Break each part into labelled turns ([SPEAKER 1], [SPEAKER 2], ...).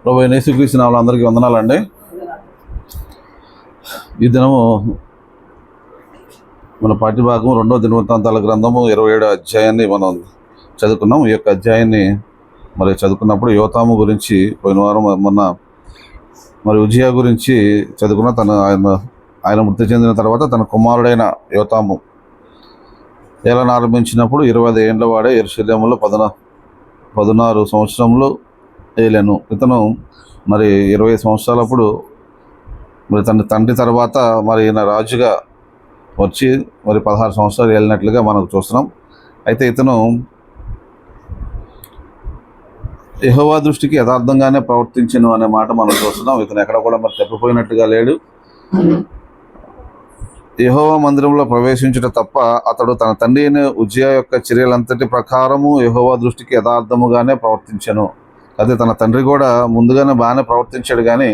[SPEAKER 1] ప్రభు యేసుక్రీస్తు నామములో అందరికీ వందనాలండి. ఈ దినము మన పాఠ్యభాగం 2వ దినవృత్తాంతాల గ్రంథము 27వ అధ్యాయాన్ని మనం చదువుకున్నాం. ఈ యొక్క అధ్యాయాన్ని చదువుకున్నప్పుడు యోతాము గురించి పోయిన వారం మొన్న ఉజ్జియా గురించి చదువుకున్న ఆయన మృతి చెందిన తర్వాత తన కుమారుడైన యోతాము ఏలన ఆరంభించినప్పుడు 25 ఏండ్ల వాడే యెరూషలేములో 16 సంవత్సరములు ఏలెను. ఇతను 20 సంవత్సరాలప్పుడు తన తండ్రి తర్వాత ఈయన రాజుగా వచ్చి 16 సంవత్సరాలు ఏలినట్లుగా మనం చూస్తున్నాం. అయితే ఇతను యెహోవా దృష్టికి యథార్థంగానే ప్రవర్తించను అనే మాట మనం చూస్తున్నాం. ఇతను ఎక్కడ కూడా తప్పిపోయినట్టుగా లేడు. యెహోవా మందిరంలో ప్రవేశించుట తప్ప అతడు తన తండ్రి అయిన ఉజ్జియా యొక్క చర్యలంతటి ప్రకారము యెహోవా దృష్టికి యథార్థముగానే ప్రవర్తించను. అయితే తన తండ్రి కూడా ముందుగానే బాగానే ప్రవర్తించాడు, కానీ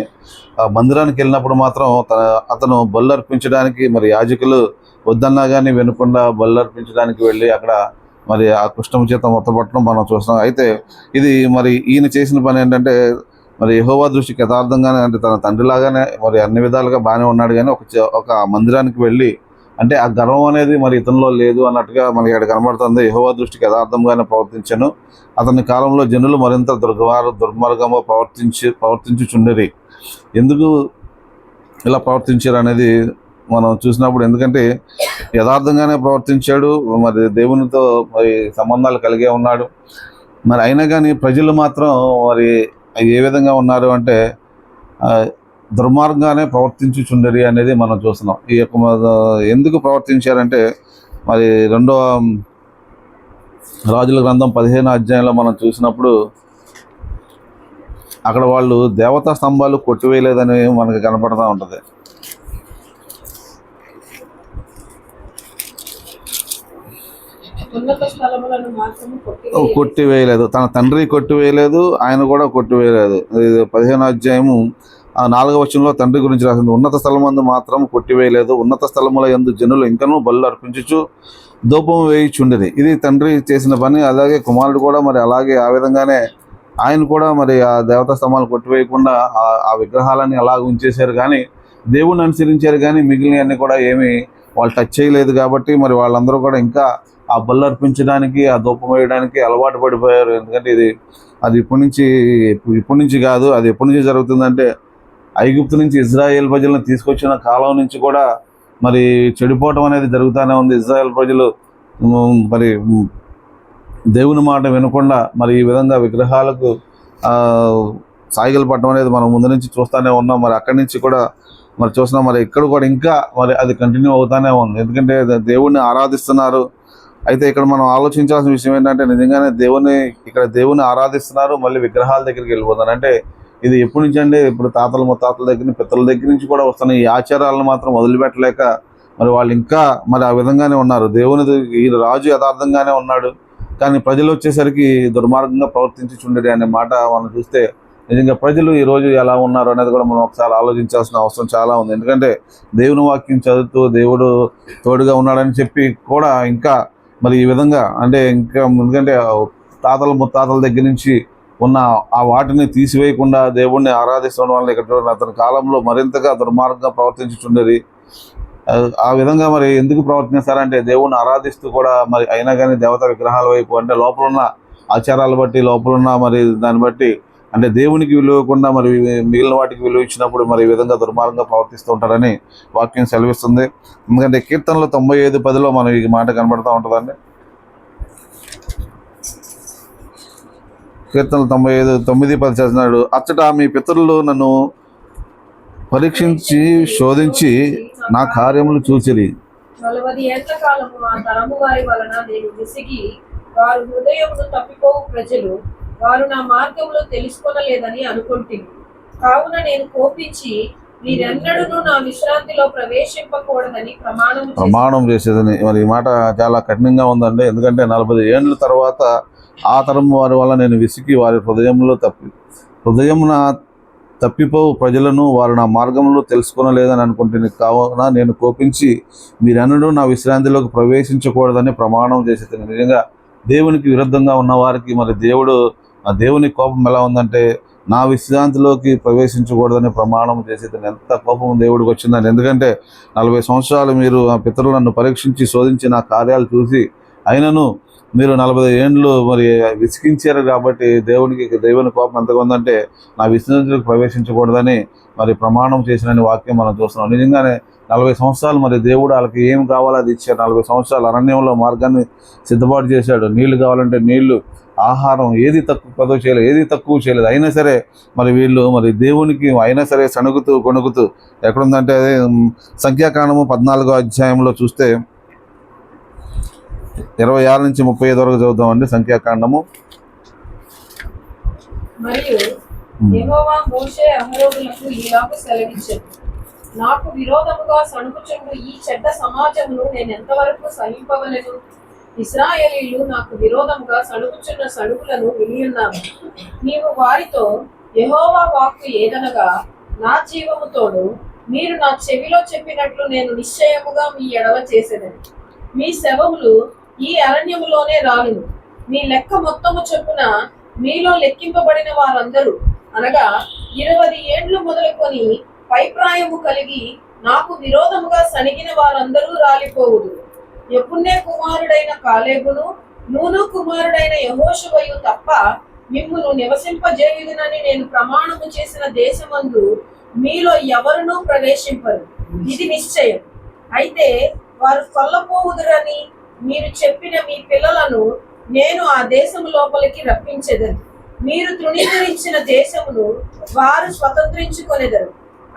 [SPEAKER 1] ఆ మందిరానికి వెళ్ళినప్పుడు మాత్రం అతను బలు అర్పించడానికి యాజకులు వద్దన్నా కానీ వినకుండా బలు అర్పించడానికి వెళ్ళి అక్కడ ఆ కుష్టం చేత మొత్తపట్టడం మనం చూస్తున్నాం. అయితే ఇది ఈయన చేసిన పని ఏంటంటే యెహోవా దృష్టికి యథార్థంగానే, అంటే తన తండ్రిలాగానే అన్ని విధాలుగా బాగానే ఉన్నాడు, కానీ ఒక మందిరానికి వెళ్ళి అంటే ఆ గర్వం అనేది ఇతనిలో లేదు అన్నట్టుగా మనకి ఇక్కడ కనబడుతుంది. యెహోవా దృష్టికి యథార్థంగానే ప్రవర్తించను. అతని కాలంలో జనులు మరింత దుర్మార్గంగా ప్రవర్తించుచుండిరి. ఎందుకు ఇలా ప్రవర్తించారు అనేది మనం చూసినప్పుడు, ఎందుకంటే యథార్థంగానే ప్రవర్తించాడు, దేవునితో సంబంధాలు కలిగే ఉన్నాడు. అయినా కానీ ప్రజలు మాత్రం ఏ విధంగా ఉన్నారు అంటే దుర్మార్గంగానే ప్రవర్తించుచుండరి అనేది మనం చూస్తున్నాం. ఈ యొక్క ఎందుకు ప్రవర్తించారంటే 2వ రాజుల గ్రంథం 15వ అధ్యాయంలో మనం చూసినప్పుడు అక్కడ వాళ్ళు దేవతా స్తంభాలు కొట్టివేయలేదని మనకు కనపడుతూ ఉంటుంది. కొట్టివేయలేదు, తన తండ్రి కొట్టివేయలేదు, ఆయన కూడా కొట్టివేయలేదు. 15వ అధ్యాయము 4వ వచనంలో తండ్రి గురించి రాసింది. ఉన్నత స్థలమందు మాత్రం కొట్టివేయలేదు, ఉన్నత స్థలముల యందు జనులు ఇంకనూ బలులు అర్పించుచు ధూపం వేయిచుండిరి. ఇది తండ్రి చేసిన పని. అలాగే కుమారుడు కూడా అలాగే ఆ విధంగానే ఆయన కూడా ఆ దేవతా స్తంభాలు కొట్టివేయకుండా ఆ విగ్రహాలని అలాగ ఉంచేశారు, కానీ దేవుణ్ణి అనుసరించారు, కానీ మిగిలినవన్నీ కూడా ఏమీ వాళ్ళు టచ్ చేయలేదు. కాబట్టి వాళ్ళందరూ కూడా ఇంకా ఆ బలు అర్పించడానికి, ఆ ధూపం వేయడానికి అలవాటు పడిపోయారు. ఎందుకంటే అది ఇప్పటి నుంచి కాదు, అది ఎప్పటి నుంచి జరుగుతుందంటే ఐగుప్తు నుంచి ఇజ్రాయేల్ ప్రజలను తీసుకొచ్చిన కాలం నుంచి కూడా చెడిపోవటం అనేది జరుగుతూనే ఉంది. ఇజ్రాయేల్ ప్రజలు దేవుని మాట వినకుండా ఈ విధంగా విగ్రహాలకు సాగిలు పట్టడం అనేది మనం ముందు నుంచి చూస్తూనే ఉన్నాం. అక్కడి నుంచి కూడా చూస్తున్నాం. ఇక్కడ కూడా ఇంకా అది కంటిన్యూ అవుతూనే ఉంది, ఎందుకంటే దేవుణ్ణి ఆరాధిస్తున్నారు. అయితే ఇక్కడ మనం ఆలోచించాల్సిన విషయం ఏంటంటే నిజంగానే దేవుని ఆరాధిస్తున్నారు, మళ్ళీ విగ్రహాల దగ్గరికి వెళ్ళిపోతున్నారు. అంటే ఇది ఎప్పటి నుంచి అంటే ఇప్పుడు తాతల ముత్తాతల దగ్గర పితల దగ్గర నుంచి కూడా వస్తున్న ఈ ఆచారాలను మాత్రం వదిలిపెట్టలేక వాళ్ళు ఇంకా ఆ విధంగానే ఉన్నారు. ఈ రాజు యథార్థంగానే ఉన్నాడు, కానీ ప్రజలు వచ్చేసరికి దుర్మార్గంగా ప్రవర్తించుచుండేది అనే మాట మనం చూస్తే నిజంగా ప్రజలు ఈరోజు ఎలా ఉన్నారు అనేది కూడా మనం ఒకసారి ఆలోచించాల్సిన అవసరం చాలా ఉంది. ఎందుకంటే దేవుని వాక్యం చదువుతూ దేవుడు తోడుగా ఉన్నాడని చెప్పి కూడా ఇంకా ఈ విధంగా అంటే ఇంకా ఎందుకంటే తాతల ముత్తాతల దగ్గర నుంచి ఉన్న ఆ వాటిని తీసివేయకుండా దేవుణ్ణి ఆరాధిస్తుండడం వల్ల ఇక్కడ అతని కాలంలో మరింతగా దుర్మార్గంగా ప్రవర్తించుచుండేది. ఆ విధంగా ఎందుకు ప్రవర్తిస్తారంటే దేవుణ్ణి ఆరాధిస్తూ కూడా అయినా కానీ దేవతా విగ్రహాల వైపు, అంటే లోపల ఉన్న ఆచారాలు బట్టి, లోపల ఉన్న దాన్ని బట్టి అంటే దేవునికి విలువకుండా మిగిలిన వాటికి విలువ ఇచ్చినప్పుడు ఈ విధంగా దుర్మార్గంగా ప్రవర్తిస్తూ ఉంటారని వాక్యం సెలవిస్తుంది. ఎందుకంటే కీర్తనలు 95:10లో ఈ మాట కనబడుతూ ఉంటుందండి. కీర్తనలు 95:9-10 చేస్తున్నాడు. అచ్చట మీ పితరులు నన్ను పరీక్షించి శోధించి నా కార్యములు చూసిరి.
[SPEAKER 2] 40 ఏళ్ల కాలము ఆ తరము వారి వలన నేను విసిగి, వారు హృదయమును తప్పిపోవు ప్రజలు, వారు నా మార్గములు తెలుసుకొనలేదని అనుకుంటుంది. కావున నేను కోపించి మీరెన్నడూ నా విశ్రాంతిలో ప్రవేశింపకూడదని ప్రమాణం చేసేదని. ఈ మాట చాలా కఠినంగా ఉందండి. ఎందుకంటే 40 ఏళ్ళ తర్వాత ఆ తరం వారి వల్ల నేను విసిగి వారి హృదయమున తప్పిపోవు ప్రజలను వారు నా మార్గంలో తెలుసుకొనలేదని అనుకుంటుంది. కావున నేను కోపించి మీరెన్నడూ నా విశ్రాంతిలోకి ప్రవేశించకూడదని ప్రమాణం చేసేది. నిజంగా దేవునికి విరుద్ధంగా ఉన్న వారికి దేవుని కోపం ఎలా ఉందంటే
[SPEAKER 1] నా విశ్రాంతిలోకి ప్రవేశించకూడదని ప్రమాణం చేసి ఎంత కోపం దేవుడికి వచ్చిందని. ఎందుకంటే 40 సంవత్సరాలు మీరు ఆ పితరులు నన్ను పరీక్షించి శోధించి నా కార్యాలు చూసి అయినను మీరు 40 ఏండ్లు మరి విసిగించారు కాబట్టి దేవుని కోపం ఎంతగా ఉందంటే నా విశ్రాంతిలోకి ప్రవేశించకూడదని మరి ప్రమాణం చేసిన వాక్యం మనం చూస్తున్నాం. నిజంగానే 40 సంవత్సరాలు మరి దేవుడు వాళ్ళకి ఏం కావాలో అది ఇచ్చాడు. 40 సంవత్సరాలు అరణ్యంలో మార్గాన్ని సిద్ధపాటు చేశాడు. నీళ్లు కావాలంటే నీళ్లు, ఆహారం ఏది తక్కువ చేయలేదు, ఏది తక్కువ చేయలేదు. అయినా సరే మరి వీళ్ళు మరి దేవునికి అయినా సరే సణుగుతూ కొణుకుతూ ఎక్కడుందంటే సంఖ్యాకాండము 14వ అధ్యాయంలో చూస్తే 26 నుంచి 35 వరకు చదువుతామండి. సంఖ్యాకాండము.
[SPEAKER 2] మరియు యెహోవా మోషే అహరోనులకు ఇలాగు సెలవిచ్చెను, నాకు విరోధముగా సణుగుచుండు ఈ చెడ్డ సమాజమును నేను ఎంతవరకు సహింపవలెను? ఇశ్రాయేలీయులు నాకు విరోధముగా సణుగుచున్న సణుగులను వినియున్నాను. నీవు వారితో యెహోవా వాక్కు ఏదనగా, నా జీవము తోడు మీరు నా చెవిలో చెప్పినట్లు నేను నిశ్చయముగా మీ ఎడల చేసేదను. మీ శవములు ఈ అరణ్యములోనే రాలును. మీ లెక్క మొత్తము చొప్పున మీలో లెక్కింపబడిన వారందరూ అనగా 20 ఏండ్లు మొదలుకొని పైప్రాయము కలిగి నాకు విరోధముగా సణిగిన వారందరూ రాలిపోవుదు. యెఫున్నె కుమారుడైన కాలేబును నూను కుమారుడైన యెహోషువయు తప్ప మిమ్మును నివసింపజేయుదునని నేను ప్రమాణము చేసిన దేశమందు మీలో ఎవరునూ ప్రవేశింపరు. ఇది నిశ్చయం. అయితే వారు కొల్లపోవుదురని మీరు చెప్పిన మీ పిల్లలను నేను ఆ దేశము లోపలికి రప్పించెదను. మీరు తృణీకరించిన దేశమును వారు స్వతంత్రించుకొనెదరు.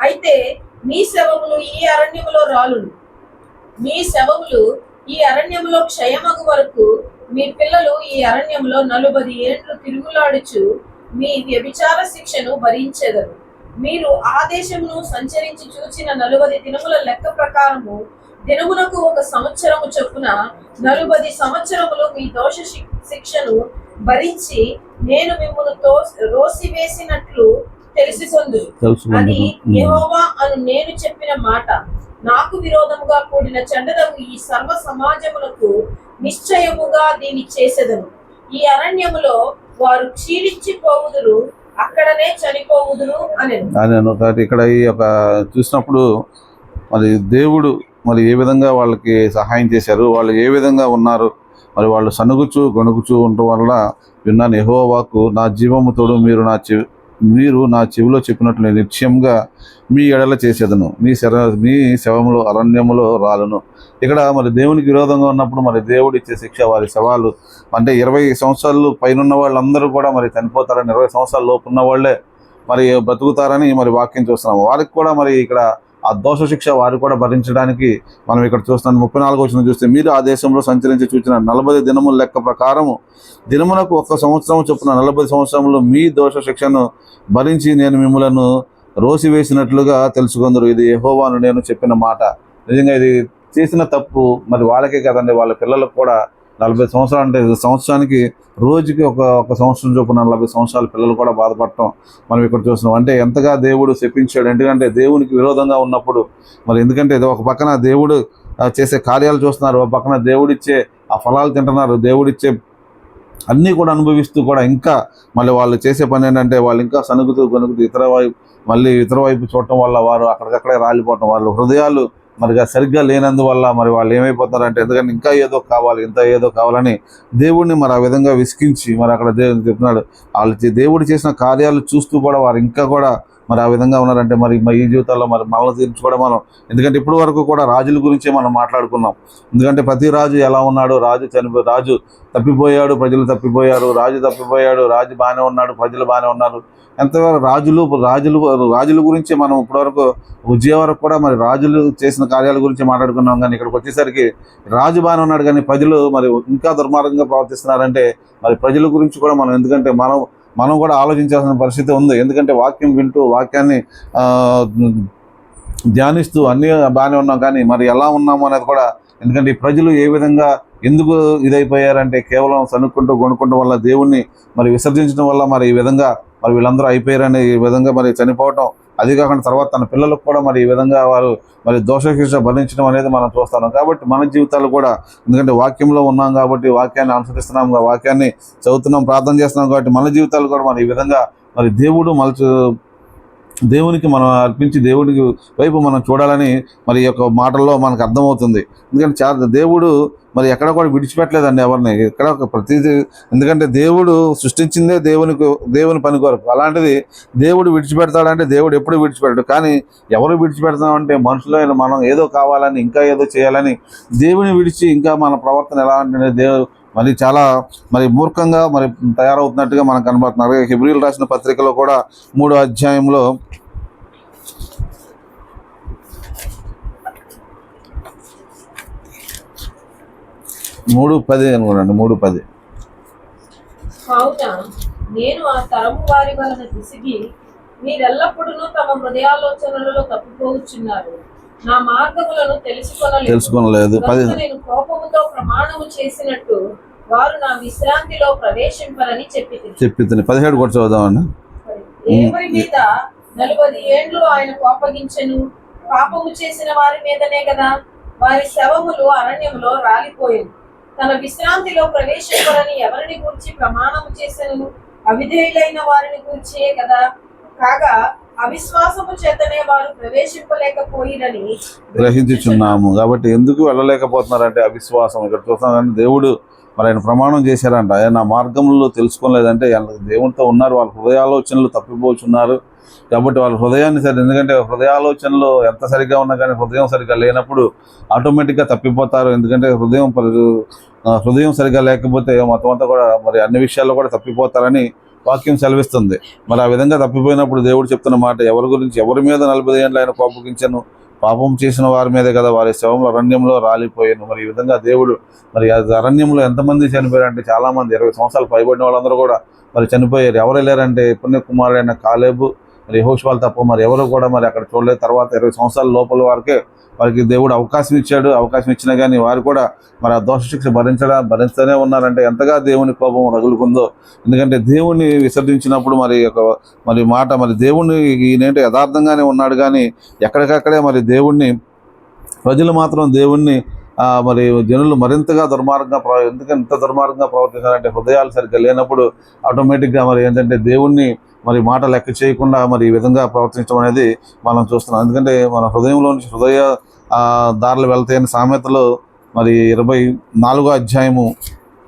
[SPEAKER 2] అయితే మీ శవములు ఈ అరణ్యములో రాలును. మీ శవములు ఈ అరణ్యములో క్షయమగు వరకు మీ పిల్లలు ఈ అరణ్యములో 40 ఏండ్లు తిరుగులాడుచు మీ వ్యభిచార శిక్షను భరించెదరు. మీరు ఆ దేశమును సంచరించి చూచిన 40 దినముల లెక్క ప్రకారము దినమునకు 1 సంవత్సరము చొప్పున 40 సంవత్సరములు మీ దోష శిక్షను భరించి నేను మిమ్మల్ని రోసివేసినట్లు తెలుసుకొందురు. అది యెహోవా అను నేను చెప్పిన మాట. నాకు విరోధముగా కూడిన చెడ్డదగు ఈ సర్వ సమాజములకు నిశ్చయముగా దీన్ని చేసేదను. ఈ అరణ్యములో వారు క్షీణించిపోవుదురు, అక్కడనే చనిపోవుదురు అనెను.
[SPEAKER 1] ఇక్కడ ఈ యొక్క చూసినప్పుడు మరి దేవుడు మరి ఏ విధంగా వాళ్ళకి సహాయం చేశారు, వాళ్ళు ఏ విధంగా ఉన్నారు, మరి వాళ్ళు సనుగుచూ గొణుగుచూ ఉండటం వల్ల విన్నాను యెహోవా వాక్కు, నా జీవము తోడు మీరు నా చెవిలో చెప్పినట్లు నిశ్చయంగా మీ ఎడల చేసేదను. మీ శవములో అరణ్యములో రాలును. ఇక్కడ మరి దేవునికి విరోధంగా ఉన్నప్పుడు మరి దేవుడు ఇచ్చే శిక్ష వారి శవాలు అంటే 20 సంవత్సరాలు పైన వాళ్ళందరూ కూడా మరి చనిపోతారని, 20 సంవత్సరాల లోపు ఉన్న వాళ్ళే మరి బ్రతుకుతారని మరి వాక్యం చూస్తున్నాము. వారికి కూడా మరి ఇక్కడ ఆ దోష శిక్ష వారు కూడా భరించడానికి మనం ఇక్కడ చూస్తున్నాం. 34వ వచనం చూస్తే, మీరు ఆ దేశంలో సంచరించి చూసిన 40 దినముల లెక్క ప్రకారము దినమునకు 1 సంవత్సరం చొప్పున 40 సంవత్సరములు మీ దోష శిక్షను భరించి నేను మిమ్మలను రోసివేసినట్లుగా తెలుసుకుందరు. ఇది యెహోవాను నేను చెప్పిన మాట. నిజంగా ఇది చేసిన తప్పు మరి వాళ్ళకే కదండి, వాళ్ళ పిల్లలకు కూడా 40 సంవత్సరాలు అంటే సంవత్సరానికి రోజుకి ఒక సంవత్సరం చొప్పున 40 సంవత్సరాల పిల్లలు కూడా బాధపడటం మనం ఇక్కడ చూస్తున్నాం. అంటే ఎంతగా దేవుడు శపించాడు. ఎందుకంటే దేవునికి విరోధంగా ఉన్నప్పుడు మరి ఎందుకంటే ఒక పక్కన దేవుడు చేసే కార్యాలు చూస్తున్నారు, ఒక పక్కన దేవుడిచ్చే ఆ ఫలాలు తింటున్నారు, దేవుడిచ్చే అన్నీ కూడా అనుభవిస్తూ కూడా ఇంకా మళ్ళీ వాళ్ళు చేసే పని ఏంటంటే వాళ్ళు ఇంకా సనుగుతూ గొనుగుతూ ఇతర వైపు చూడటం వల్ల వారు అక్కడికక్కడే రాలిపోవటం, వాళ్ళ హృదయాలు మరి సరిగ్గా లేనందువల్ల మరి వాళ్ళు ఏమైపోతారంటే ఎందుకంటే ఇంకా ఏదో కావాలని దేవుడిని మరి ఆ విధంగా విసిగించి మరి అక్కడ దేవుడు చెప్తున్నాడు. వాళ్ళు దేవుడు చేసిన కార్యాలు చూస్తూ కూడా వారు ఇంకా కూడా మరి ఆ విధంగా ఉన్నారంటే మరి ఈ జీవితాల్లో మరి మనల్ని తీర్చుకోవడం మనం. ఎందుకంటే ఇప్పటి వరకు కూడా రాజుల గురించే మనం మాట్లాడుకున్నాం. ఎందుకంటే ప్రతి రాజు ఎలా ఉన్నాడు, రాజు తప్పిపోయాడు, ప్రజలు తప్పిపోయారు, రాజు తప్పిపోయాడు, రాజు బాగానే ఉన్నాడు, ప్రజలు బాగానే ఉన్నారు. ఎంతవరకు రాజుల గురించి మనం ఇప్పటివరకు ఉజ్జయ వరకు కూడా మరి రాజులు చేసిన కార్యాల గురించి మాట్లాడుకున్నాం. కానీ ఇక్కడికి వచ్చేసరికి రాజు బాగానే ఉన్నాడు కానీ ప్రజలు మరి ఇంకా దుర్మార్గంగా ప్రవర్తిస్తున్నారంటే మరి ప్రజల గురించి కూడా మనం ఎందుకంటే మనం కూడా ఆలోచించాల్సిన పరిస్థితి ఉంది. ఎందుకంటే వాక్యం వింటూ వాక్యాన్ని ధ్యానిస్తూ అన్నీ బాగానే ఉన్నాం కానీ మరి ఎలా ఉన్నాము అనేది కూడా. ఎందుకంటే ఈ ప్రజలు ఏ విధంగా ఎందుకు ఇదైపోయారంటే కేవలం సనుక్కుంటూ గొనుక్కుంటూ వల్ల దేవుణ్ణి మరి విసర్జించడం వల్ల మరి ఈ విధంగా మరి వీళ్ళందరూ అయిపోయారని ఈ విధంగా మరి చనిపోవటం, అది కాకుండా తర్వాత తన పిల్లలకు కూడా మరి ఈ విధంగా వారు మరి దోషశిక్ష భరించడం అనేది మనం చూస్తున్నాం. కాబట్టి మన జీవితాలు కూడా ఎందుకంటే వాక్యంలో ఉన్నాం కాబట్టి వాక్యాన్ని అనుసరిస్తున్నాం, వాక్యాన్ని చదువుతున్నాం, ప్రార్థన చేస్తున్నాం కాబట్టి మన జీవితాలు కూడా మరి ఈ విధంగా మరి దేవునికి మనం అర్పించి దేవుడికి వైపు మనం చూడాలని మరి ఈ యొక్క మాటల్లో మనకు అర్థమవుతుంది. ఎందుకంటే చాలా దేవుడు మరి ఎక్కడ కూడా విడిచిపెట్టలేదండి ఎవరిని, ఎక్కడ ప్రతిదీ. ఎందుకంటే దేవుడు సృష్టించిందే దేవుని పని కొరకు. అలాంటిది దేవుడు విడిచిపెడతాడంటే దేవుడు ఎప్పుడు విడిచిపెట్టాడు. కానీ ఎవరు విడిచిపెడతామంటే మనుషులైన మనం ఏదో కావాలని ఇంకా ఏదో చేయాలని దేవుని విడిచి ఇంకా మన ప్రవర్తన ఎలా అంటే మరి చాలా మరి మూర్ఖంగా మరి తయారవుతున్నట్టుగా మనకు కనబడుతున్నారు. హెబ్రీయులు రాసిన పత్రికలో కూడా 3వ అధ్యాయంలో 3:10 అనుకోండి, 3:10.
[SPEAKER 2] కావున నేను ఆ తరము వారి వలన విసిగి మీరెల్లప్పుడూ తమ హృదయాలోచనలలో తప్పిపోవచ్చున్నారు, నా మార్గములను తెలుసుకొనలేదు. నేను కోపముతో ప్రమాణము చేసినట్టు వారు నా విశ్రాంతిలో ప్రవేశింపరని చెప్పి
[SPEAKER 1] 17 కూడా చదువుదామని.
[SPEAKER 2] ఎవరి మీద 40 ఏండ్లు ఆయన కోపగించెను, పాపము చేసిన వారి మీదనే కదా, వారి శవములు అరణ్యములో రాలిపోయేవి. తన విశ్రాంతిలో ప్రవేశింపరని ఎవరిని గురించి ప్రమాణము చేసెను, అవిధేయులైన వారిని గురించే కదా. కాగా అవిశ్వాసము చేతనే వారు ప్రవేశింపలేకపోయిరని
[SPEAKER 1] గ్రహించుచున్నాము. కాబట్టి ఎందుకు వెళ్ళలేకపోతున్నారంటే అవిశ్వాసం. ఇక్కడ చూస్తున్నారంటే దేవుడు మరి ఆయన ప్రమాణం చేశారంట, ఆయన నా మార్గంలో తెలుసుకోలేదంటే దేవునితో ఉన్నారు, వాళ్ళ హృదయాలోచనలు తప్పిపోతున్నారు. కాబట్టి వాళ్ళ హృదయాన్ని ఎందుకంటే హృదయాలోచనలు ఎంత సరిగ్గా ఉన్నా కానీ హృదయం సరిగ్గా లేనప్పుడు ఆటోమేటిక్గా తప్పిపోతారు. ఎందుకంటే హృదయం సరిగ్గా లేకపోతే మొత్తం అంతా కూడా మరి అన్ని విషయాల్లో కూడా తప్పిపోతారని వాక్యం సెలవిస్తుంది. మరి ఆ విధంగా తప్పిపోయినప్పుడు దేవుడు చెప్తున్న మాట ఎవరి మీద 40 ఏండ్లు ఆయన కోపగించను, పాపం చేసిన వారి మీదే కదా, వారి శవం అరణ్యంలో రాలిపోయాను. మరి ఈ విధంగా దేవుడు మరి అరణ్యంలో ఎంతమంది చనిపోయారంటే చాలామంది 20 సంవత్సరాలు పైబడిన వాళ్ళందరూ కూడా మరి చనిపోయారు. ఎవరు వెళ్ళారంటే పుణ్య కుమారుడైన కాలేబు మరి యెహోషువ తప్ప మరి ఎవరు కూడా మరి అక్కడ చూడలేదు. తర్వాత 20 సంవత్సరాల లోపల వారికే వారికి దేవుడు అవకాశం ఇచ్చాడు. అవకాశం ఇచ్చినా కానీ వారు కూడా మరి ఆ దోష శిక్ష భరిస్తూనే ఉన్నారంటే ఎంతగా దేవుని కోపం రగులుకుందో. ఎందుకంటే దేవుణ్ణి విసర్జించినప్పుడు మరి మాట మరి దేవుణ్ణి ఈయనేంటి యథార్థంగానే ఉన్నాడు కానీ ఎక్కడికక్కడే మరి ప్రజలు మాత్రం దేవుణ్ణి మరి జనులు మరింతగా ఎందుకంటే ఇంత దుర్మార్గంగా ప్రవర్తించారంటే హృదయాలు సరిగ్గా లేనప్పుడు ఆటోమేటిక్గా మరి ఏంటంటే దేవుణ్ణి మరి మాట లెక్క చేయకుండా మరి ఈ విధంగా ప్రవర్తించడం అనేది మనం చూస్తున్నాం. ఎందుకంటే మన హృదయంలో నుంచి హృదయ దారులు వెళ్తాయని సామెతలు మరి 24వ అధ్యాయము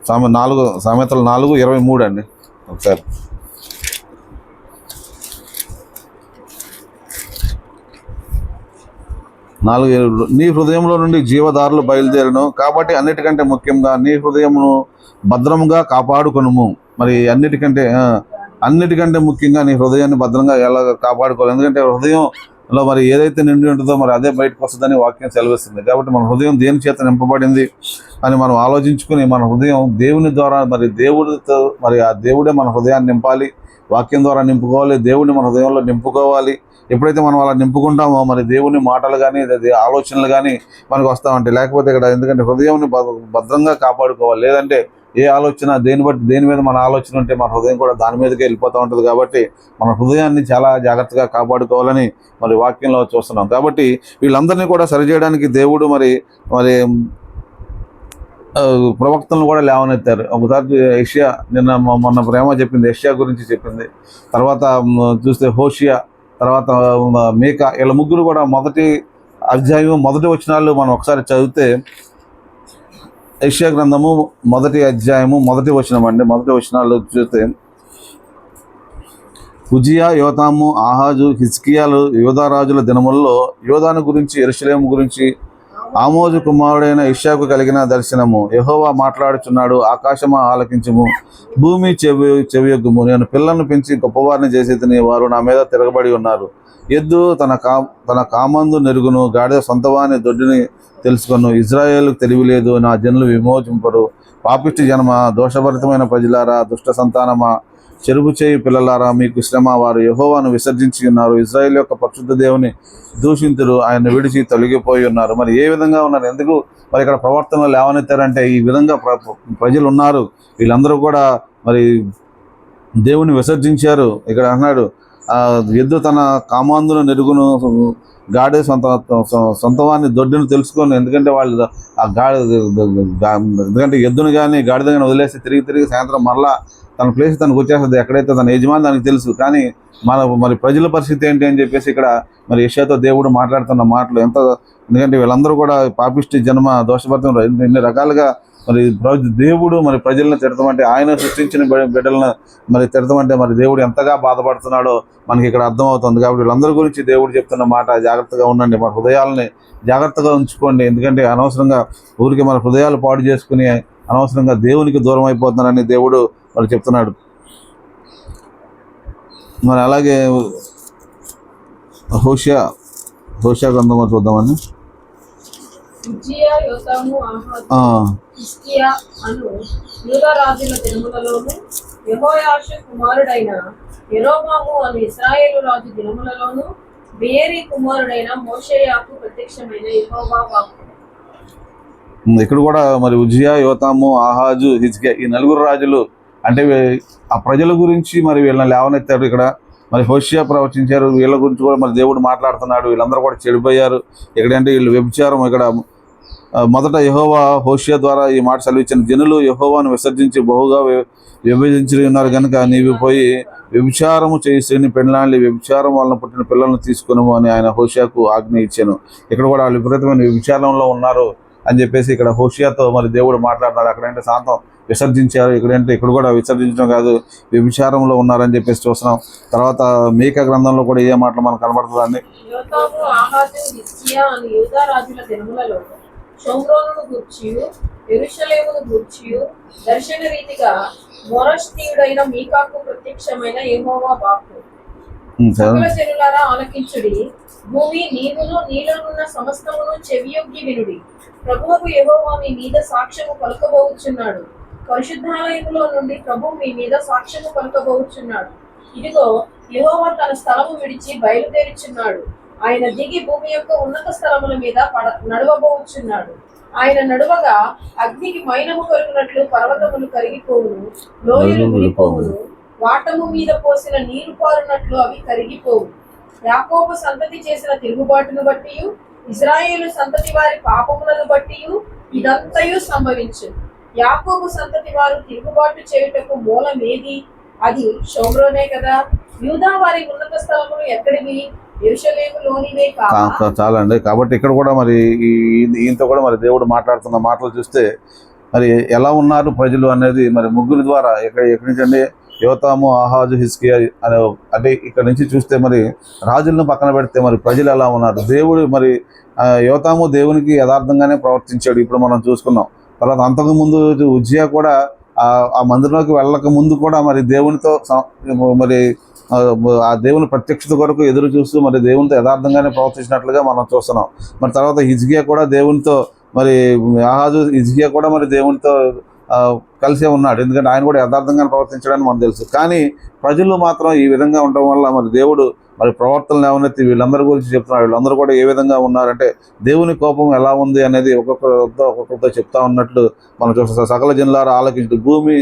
[SPEAKER 1] సామెతలు 4:23 అండి. ఒకసారి నీ హృదయంలో నుండి జీవదారులు బయలుదేరను, కాబట్టి అన్నిటికంటే ముఖ్యంగా నీ హృదయమును భద్రంగా కాపాడుకొనుము. మరి అన్నిటికంటే ముఖ్యంగా నీ హృదయాన్ని భద్రంగా ఎలా కాపాడుకోవాలి. ఎందుకంటే హృదయంలో మరి ఏదైతే నిండి ఉంటుందో మరి అదే బయటకు వస్తుందని వాక్యం సెలవిస్తుంది. కాబట్టి మన హృదయం దేని చేత నింపబడింది అని మనం ఆలోచించుకుని మన హృదయం దేవుని ద్వారా మరి దేవుడితో మరి ఆ దేవుడే మన హృదయాన్ని నింపాలి, వాక్యం ద్వారా నింపుకోవాలి, దేవుడిని మన హృదయంలో నింపుకోవాలి. ఎప్పుడైతే మనం అలా నింపుకుంటామో మరి దేవుని మాటలు కానీ ఆలోచనలు కానీ మనకు వస్తామంటే లేకపోతే ఇక్కడ ఎందుకంటే హృదయాన్ని భద్రంగా కాపాడుకోవాలి. లేదంటే ఏ ఆలోచన దేని మీద మన ఆలోచన ఉంటే మన హృదయం కూడా దాని మీదకే వెళ్ళిపోతూ ఉంటుంది. కాబట్టి మన హృదయాన్ని చాలా జాగ్రత్తగా కాపాడుకోవాలని మరి వాక్యంలో చూస్తున్నాం. కాబట్టి వీళ్ళందరినీ కూడా సరిచేయడానికి దేవుడు మరి ప్రవక్తలను కూడా లేవనెత్తారు. ఒకసారి యెషయా మొన్న ప్రేమ చెప్పింది, యెషయా గురించి చెప్పింది. తర్వాత చూస్తే హోషియా, తర్వాత మీకా, వీళ్ళ ముగ్గురు కూడా మొదటి అధ్యాయం మొదటి వచనాలు మనం ఒకసారి చదివితే యెషయా గ్రంథము 1వ అధ్యాయము 1వ వచనం అండి. 1వ వచనాలు చూస్తే ఉజియా, యోతాము, ఆహాజు, హిజ్కియాలు యోధారాజుల దినములలో యోధాను గురించి యెరూషలేము గురించి ఆమోజు కుమారుడైన యెషయాకు కలిగిన దర్శనము. యెహోవా మాట్లాడుచున్నాడు, ఆకాశమా ఆలకించుము, భూమి చెవియొగ్గుము. నేను పిల్లలను పెంచి గొప్పవారిని చేసేదిని, వారు నా మీద తిరగబడి ఉన్నారు. ఎద్దు తన కామందు నెరుగును, గాడిద సొంతవాని దొడ్డిని తెలుసుకొను. ఇజ్రాయేలుకు తెలివి లేదు, నా జనులు విమోచింపరు. పాపిష్టి జనమ, దోషభరితమైన ప్రజలారా, దుష్ట సంతానమా, చెరుపు చేయి పిల్లలారా, మీకు శ్రమ. వారు యెహోవాను విసర్జించి ఉన్నారు, ఇజ్రాయేల్ యొక్క పరిశుద్ధ దేవుని దూషింతురు, ఆయన విడిచి తొలగిపోయి ఉన్నారు. మరి ఏ విధంగా ఉన్నారు, ఎందుకు మరి ఇక్కడ ప్రవర్తనలు లేవనెత్తారంటే ఈ విధంగా ప్రజలు ఉన్నారు. వీళ్ళందరూ కూడా మరి దేవుని విసర్జించారు. ఇక్కడ అన్నాడు, ఎద్దు తన కామాందును నెరుగును, గాడే సొంతవాన్ని దొడ్డును తెలుసుకొని. ఎందుకంటే వాళ్ళు ఎందుకంటే ఎద్దును కానీ గాడిద కానీ వదిలేసి తిరిగి సాయంత్రం మరలా తన ప్లేస్ తనకు వచ్చేస్తుంది, ఎక్కడైతే తన యజమాని దానికి తెలుసు. కానీ మరి ప్రజల పరిస్థితి ఏంటి అని చెప్పేసి ఇక్కడ మరి యెషయాతో దేవుడు మాట్లాడుతున్న మాటలు ఎంత, ఎందుకంటే వీళ్ళందరూ కూడా పాపిష్టి జన్మ, దోషభర్తం, ఎన్ని రకాలుగా మరి దేవుడు మరి ప్రజలను తిడతామంటే, ఆయన సృష్టించిన బిడ్డలను మరి తిడతామంటే మరి దేవుడు ఎంతగా బాధపడుతున్నాడో మనకి ఇక్కడ అర్థమవుతుంది. కాబట్టి వీళ్ళందరి గురించి దేవుడు చెప్తున్న మాట, జాగ్రత్తగా ఉండండి, మన హృదయాలని జాగ్రత్తగా ఉంచుకోండి. ఎందుకంటే అనవసరంగా ఊరికి మన హృదయాలు పాడు చేసుకుని అనవసరంగా దేవునికి దూరం అయిపోతున్నారని దేవుడు మరి చెప్తున్నాడు. మరి అలాగే హోషియా గ్రంథం చూద్దామని.
[SPEAKER 2] ఉజ్జియా, యోతాము, ఆహాజు, హిజ్కియా అను యూదా రాజుల దినములలోను, యెహోయాషు కుమారుడైన యెరోబాము అను ఇశ్రాయేలు రాజు దినములలోను, బేరీ కుమారుడైన మోషేయాకు ప్రత్యక్షమైన యెహోవా వాక్కు.
[SPEAKER 1] ఇక్కడ కూడా మరి ఉజ్జియా, యోతాము, ఆహాజు, హిజ్కియా ఈ నలుగురు రాజులు అంటే ఆ ప్రజల గురించి మరి వీళ్ళని లేవనెత్తారు. ఇక్కడ మరి హోషియా ప్రవచించారు, వీళ్ళ గురించి కూడా మరి దేవుడు మాట్లాడుతున్నాడు. వీళ్ళందరూ కూడా చెడిపోయారు. ఇక్కడంటే వీళ్ళు వ్యభిచారం, ఇక్కడ మొదట యెహోవా హోషియా ద్వారా ఈ మాట సెలవిచ్చిన, జనులు యెహోవాను విసర్జించి బహుగా విభజించి ఉన్నారు కనుక నీవు పోయి వ్యభిచారము చేయి స్త్రీని పెళ్ళాలి, వ్యభిచారం వలన పుట్టిన పిల్లలను తీసుకును అని ఆయన హోషియాకు ఆజ్ఞ ఇచ్చాను. ఇక్కడ కూడా వాళ్ళు విపరీతమైన వ్యభిచారంలో ఉన్నారు అని చెప్పేసి ఇక్కడ హోషియాతో మరి దేవుడు మాట్లాడుతున్నాడు. అక్కడంటే శాంతం విసర్జించారు, ఇక్కడ కూడా విసర్జించడం కాదు, వ్యభిచారంలో ఉన్నారని చెప్పేసి చూస్తున్నాం. తర్వాత మీకా గ్రంథంలో కూడా ఏ మాటలు మనకు కనబడుతుందండి.
[SPEAKER 2] యోతాము, ఆహాజు, హిజ్కియా అను యూదా రాజుల దినములలో షోమ్రోనును గూర్చియు యెరూషలేమును గూర్చియు దర్శన రీతిగా మొరష్తీయుడైన మీకాకు ప్రత్యక్షమైన యెహోవా వాక్కు. సకల జనులారా ఆలకించుడి, భూమి నీవును నీలోనున్న సమస్తమును చెవియొగ్గి వినుడి. ప్రభువుకు యెహోవా మీ మీద సాక్ష్యము పలుకబోచున్నాడు, పరిశుద్ధాలయములో నుండి ప్రభు మీ మీద సాక్ష్యము పలుకబోచున్నాడు. ఇదిగో యెహోవా తన స్థలము విడిచి బయలుదేరుచున్నాడు, ఆయన దిగి భూమి యొక్క ఉన్నత స్థలముల మీద నడవబోచున్నాడు. ఆయన నడువగా అగ్నికి మైనము కరుగునట్లు పర్వతములు కరిగిపోవును, లోయలు విడిపోవును, వాటము మీద పోసిన నీరు పారునట్లు అవి కరిగిపోవు. యాకోబు సంతతి చేసిన తిరుగుబాటును బట్టి, ఇశ్రాయేలు సంతతి వారి పాపములను బట్టి ఇదంతయు సంభవించు. యాకోబు సంతతి వారు తిరుగుబాటు చేయుటకు మూలమేది? అది షోమ్రోనే కదా. యూదా వారి ఉన్నత స్థలములు ఎక్కడివి? యెరూషలేములోనివే కావా?
[SPEAKER 1] చాలండి. కాబట్టి ఇక్కడ కూడా మరి ఈయనతో కూడా మరి దేవుడు మాట్లాడుతున్న మాటలు చూస్తే మరి ఎలా ఉన్నారు ప్రజలు అనేది మరి ముగ్గురు ద్వారా ఎక్కడి నుంచి అండి, యోతాము, ఆహాజు, హిజ్కియా అంటే ఇక్కడ నుంచి చూస్తే మరి రాజులను పక్కన పెడితే మరి ప్రజలు ఎలా ఉన్నారు. దేవుడు మరి యోతాము దేవునికి యథార్థంగానే ప్రవర్తించాడు, ఇప్పుడు మనం చూసుకున్నాం. తర్వాత అంతకుముందు ఉజ్జియా కూడా ఆ మందిరంలోకి వెళ్ళక ముందు కూడా మరి దేవునితో మరి ఆ దేవుని ప్రత్యక్షత కొరకు ఎదురు చూస్తూ మరి దేవునితో యథార్థంగానే ప్రవర్తించినట్లుగా మనం చూస్తున్నాం. మరి తర్వాత హిజ్కియా కూడా దేవునితో మరి ఆహాజు, హిజ్కియా కూడా మరి దేవునితో కలిసే ఉన్నాడు, ఎందుకంటే ఆయన కూడా యథార్థంగా ప్రవర్తించడానికి మనకు తెలుసు. కానీ ప్రజలు మాత్రం ఈ విధంగా ఉండడం వల్ల మరి దేవుడు మరి ప్రవర్తనలు ఏమన్నది వీళ్ళందరి గురించి చెప్తున్నాడు. వీళ్ళందరూ కూడా ఏ విధంగా ఉన్నారంటే దేవుని కోపం ఎలా ఉంది అనేది ఒక్కొక్కరితో చెప్తా ఉన్నట్లు మనం చూస్తాం. సకల జనులారా ఆలకించు, భూమి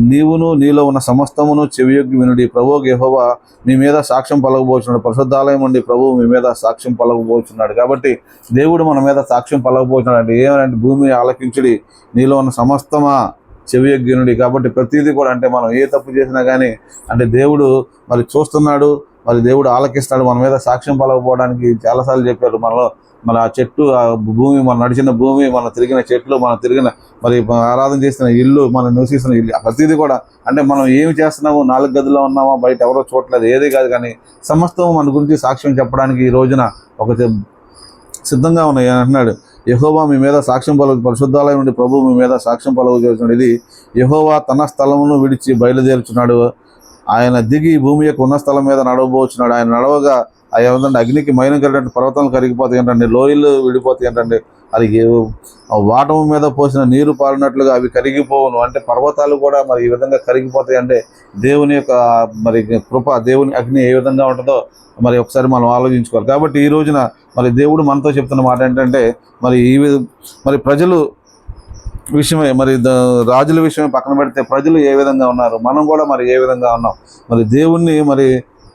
[SPEAKER 1] నీవును నీలో ఉన్న సమస్తమును చెవియొగ్గి వినుడి, ప్రభువు యెహోవా మీ మీద సాక్ష్యం పలకబోచున్నాడు, పరిశుద్ధాలయం నుండి ప్రభువు మీ మీద సాక్ష్యం పలకబోచున్నాడు. కాబట్టి దేవుడు మన మీద సాక్ష్యం పలకబోచున్నాడు అంటే ఏమనంటే భూమి ఆలకించుడి, నీలో ఉన్న సమస్తమా చెవియొగ్గి వినుడి. కాబట్టి ప్రతిదీ కూడా అంటే మనం ఏ తప్పు చేసినా కానీ అంటే దేవుడు మరి చూస్తున్నాడు, మరి దేవుడు ఆలకిస్తాడు. మన మీద సాక్ష్యం పలకపోవడానికి చాలాసార్లు చెప్పారు. మన చెట్టు, ఆ భూమి, మనం నడిచిన భూమి, మనం తిరిగిన చెట్లు, మనం తిరిగిన మరి ఆరాధన చేసిన ఇల్లు, మనం నివసిస్తున్న ఇల్లు, ప్రతిదీ కూడా అంటే మనం ఏమి చేస్తున్నాము, 4 గదుల్లో ఉన్నామా, బయట ఎవరో చూడలేదు, ఏదే కాదు, కానీ సమస్తం మన గురించి సాక్ష్యం చెప్పడానికి ఈ రోజున ఒక సిద్ధంగా ఉన్నాయి అంటున్నాడు. యెహోవా మీ మీద సాక్ష్యం పరిశుద్ధాలయం నుండి ప్రభు మీ మీద సాక్ష్యం చేస్తున్నాడు. ఇది యెహోవా తన స్థలమును విడిచి బయలుదేరుచున్నాడు, ఆయన దిగి భూమి యొక్క ఉన్న స్థలం మీద నడవబోచున్నాడు. ఆయన నడవగా ఏమంటే అగ్నికి మైనం కలిగినట్టు పర్వతాలు కరిగిపోతాయి ఏంటంటే, లోయలు విడిపోతాయి ఏంటంటే, అది వాటము మీద పోసిన నీరు పారినట్లుగా అవి కరిగిపోవును. అంటే పర్వతాలు కూడా మరి ఈ విధంగా కరిగిపోతాయి అంటే దేవుని యొక్క మరి కృప, దేవుని అగ్ని ఏ విధంగా ఉంటుందో మరి ఒకసారి మనం ఆలోచించుకోవాలి. కాబట్టి ఈ రోజున మరి దేవుడు మనతో చెప్తున్న మాట ఏంటంటే మరి ప్రజలు విషయమే, మరి రాజుల విషయమే పక్కన పెడితే ప్రజలు ఏ విధంగా ఉన్నారు, మనం కూడా మరి ఏ విధంగా ఉన్నాం. మరి దేవుణ్ణి మరి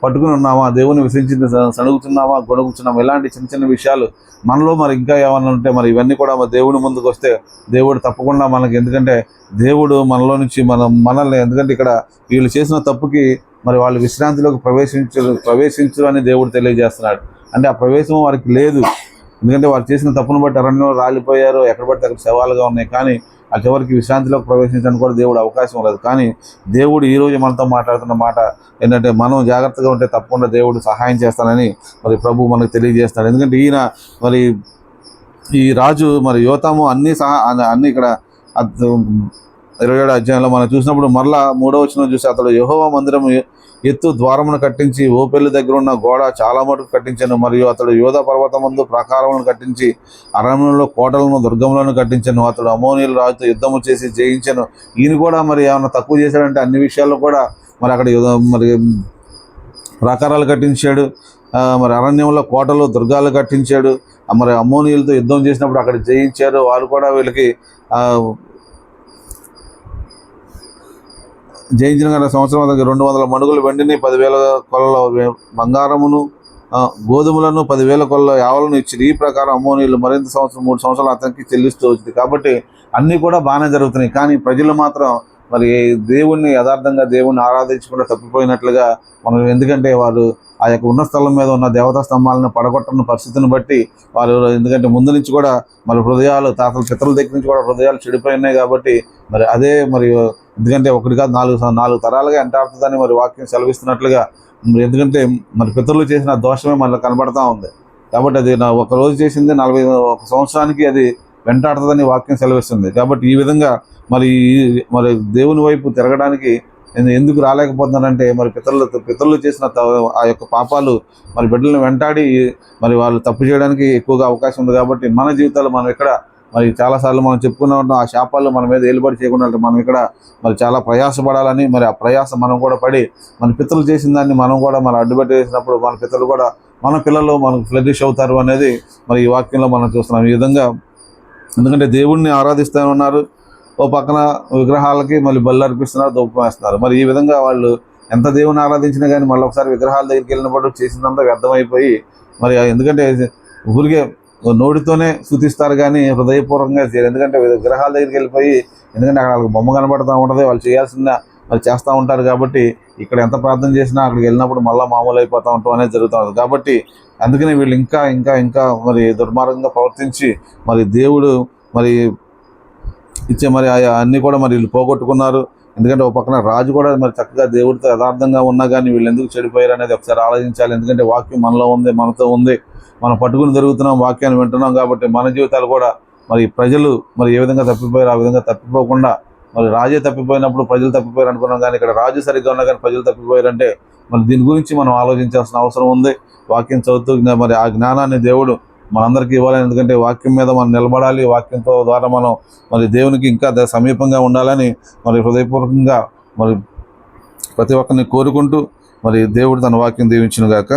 [SPEAKER 1] పట్టుకుని ఉన్నామా, దేవుని విశ్వసించింది సణుగుతున్నామా, గొణుగుతున్నామా, ఇలాంటి చిన్న చిన్న విషయాలు మనలో మరి ఇంకా ఏమన్నా ఉంటే మరి ఇవన్నీ కూడా మరి దేవుడి ముందుకు వస్తే దేవుడు తప్పకుండా మనకి, ఎందుకంటే దేవుడు మనలో నుంచి మనల్ని, ఎందుకంటే ఇక్కడ వీళ్ళు చేసిన తప్పుకి మరి వాళ్ళు విశ్రాంతిలోకి ప్రవేశించరు అని దేవుడు తెలియజేస్తున్నాడు. అంటే ఆ ప్రవేశం వారికి లేదు, ఎందుకంటే వారు చేసిన తప్పును బట్టి అరణ్యంలో రాలిపోయారు, ఎక్కడ పడితే అక్కడ శవాలుగా ఉన్నాయి. కానీ ఆ చివరికి విశ్రాంతిలోకి ప్రవేశించడానికి కూడా దేవుడు అవకాశం లేదు. కానీ దేవుడు ఈరోజు మనతో మాట్లాడుతున్న మాట ఏంటంటే, మనం జాగ్రత్తగా ఉంటే తప్పకుండా దేవుడు సహాయం చేస్తానని మరి ప్రభు మనకు తెలియజేస్తాడు. ఎందుకంటే ఈయన మరి ఈ రాజు మరి యోతాము అన్ని ఇక్కడ 27వ అధ్యాయంలో మనం చూసినప్పుడు మరలా 3వ వచనం చూసి, అతడు యెహోవా మందిరం ఎత్తు ద్వారమును కట్టించి ఓపెల్లి దగ్గర ఉన్న గోడ చాలా మటుకు కట్టించాను. మరియు అతడు యోధా పర్వతమందు ప్రాకారములను కట్టించి అరణ్యంలో కోటలను దుర్గములను కట్టించాను. అతడు అమోనీయుల రాజుతో యుద్ధము చేసి జయించాను. ఈయన కూడా మరి ఏమైనా తక్కువ చేశాడంటే అన్ని విషయాల్లో కూడా మరి అక్కడ మరి ప్రాకారాలు కట్టించాడు, మరి అరణ్యంలో కోటలు దుర్గాలు కట్టించాడు. మరి అమోనీయులతో యుద్ధం చేసినప్పుడు అక్కడ జయించారు. వారు కూడా వీళ్ళకి జయించిన సంవత్సరం 200 మణుగులు వెండిని, 10,000 కొలల బంగారమును, గోధుమలను, 10,000 కొలల యావలను ఇచ్చింది. ఈ ప్రకారం అమ్మోనీయులు మరింత 3 సంవత్సరాలు అతనికి చెల్లిస్తూ వచ్చింది. కాబట్టి అన్నీ కూడా బాగానే జరుగుతున్నాయి. కానీ ప్రజలు మాత్రం మరి దేవుణ్ణి యథార్థంగా దేవుణ్ణి ఆరాధించకుండా తప్పిపోయినట్లుగా మనం, ఎందుకంటే వారు ఆ యొక్క ఉన్న స్థలం మీద ఉన్న దేవతా స్తంభాలను పడగొట్టని పరిస్థితిని బట్టి వారు, ఎందుకంటే ముందు నుంచి కూడా మరి హృదయాలు పితరుల దగ్గర నుంచి కూడా హృదయాలు చెడిపోయినాయి. కాబట్టి మరి అదే మరి, ఎందుకంటే ఒకటి కాదు 4 తరాలుగా ఎంటాడుతుందని మరి వాక్యం సెలవిస్తున్నట్లుగా, ఎందుకంటే మరి పితరులు చేసిన దోషమే మనకు కనబడతా ఉంది. కాబట్టి అది ఒక రోజు చేసింది 41 సంవత్సరానికి అది వెంటాడుతుందని వాక్యం సెలవిస్తుంది. కాబట్టి ఈ విధంగా మరి దేవుని వైపు తిరగడానికి ఎందుకు రాలేకపోతున్నారంటే, మరి పితరులు చేసిన ఆ యొక్క పాపాలు మరి బిడ్డలను వెంటాడి మరి వాళ్ళు తప్పు చేయడానికి ఎక్కువగా అవకాశం ఉంది. కాబట్టి మన జీవితాలు మనం ఇక్కడ మరి చాలాసార్లు మనం చెప్పుకున్నా ఉంటాం, ఆ శాపాలు మన మీద ఏలుబడి చేయకుండా మనం ఇక్కడ మరి చాలా ప్రయాసపడాలని, మరి ఆ ప్రయాస మనం కూడా పడి మన పితరులు చేసిన దాన్ని మనం కూడా మన అడ్డుపెట్టి వేసినప్పుడు మన పితరులు కూడా మన పిల్లలు మనకు ఫ్లరిష్ అవుతారు అనేది మరి ఈ వాక్యంలో మనం చూస్తున్నాం. ఈ విధంగా, ఎందుకంటే దేవుణ్ణి ఆరాధిస్తూ ఉన్నారు, ఓ పక్కన విగ్రహాలకి మళ్ళీ బళ్ళు అర్పిస్తున్నారు, ధూపం వేస్తున్నారు. మరి ఈ విధంగా వాళ్ళు ఎంత దేవుని ఆరాధించినా కానీ మళ్ళీ ఒకసారి విగ్రహాల దగ్గరికి వెళ్ళినప్పుడు చేసినంత వ్యర్థమైపోయి, మరి ఎందుకంటే ఊరికే నోటితోనే స్తుతిస్తారు కానీ హృదయపూర్వకంగా చేయరు. ఎందుకంటే విగ్రహాల దగ్గరికి వెళ్ళిపోయి, ఎందుకంటే అక్కడ వాళ్ళకి బొమ్మ కనబడుతూ ఉంటుంది, వాళ్ళు చేయాల్సిన మరి చేస్తూ ఉంటారు. కాబట్టి ఇక్కడ ఎంత ప్రార్థన చేసినా అక్కడికి వెళ్ళినప్పుడు మళ్ళీ మామూలు అయిపోతూ ఉంటాం అనేది జరుగుతూ ఉంటుంది. కాబట్టి అందుకనే వీళ్ళు ఇంకా ఇంకా ఇంకా మరి దుర్మార్గంగా ప్రవర్తించి మరి దేవుడు మరి ఇచ్చే మరి అన్నీ కూడా మరి వీళ్ళు పోగొట్టుకున్నారు. ఎందుకంటే ఒక పక్కన రాజు కూడా మరి చక్కగా దేవుడితో యథార్థంగా ఉన్నా కానీ వీళ్ళు ఎందుకు చెడిపోయారు అనేది ఒకసారి ఆలోచించాలి. ఎందుకంటే వాక్యం మనలో ఉంది, మనతో ఉంది, మనం పట్టుకుని జరుగుతున్నాం, వాక్యాన్ని వింటున్నాం. కాబట్టి మన జీవితాలు కూడా మరి ప్రజలు మరి ఏ విధంగా తప్పిపోయారు ఆ విధంగా తప్పిపోకుండా, మరి రాజే తప్పిపోయినప్పుడు ప్రజలు తప్పిపోయారు అనుకున్నాం, కానీ ఇక్కడ రాజు సరిగ్గా ఉన్నా కానీ ప్రజలు తప్పిపోయారంటే మరి దీని గురించి మనం ఆలోచించాల్సిన అవసరం ఉంది. వాక్యం చదువుతూ మరి ఆ జ్ఞానాన్ని దేవుడు మనందరికీ ఇవ్వాలి. ఎందుకంటే వాక్యం మీద మనం నిలబడాలి, వాక్యంతో ద్వారా మనం మరి దేవునికి ఇంకా సమీపంగా ఉండాలని మరి హృదయపూర్వకంగా మరి ప్రతి ఒక్కరిని కోరుకుంటూ మరి దేవుడు తన వాక్యం దీవించును గాక.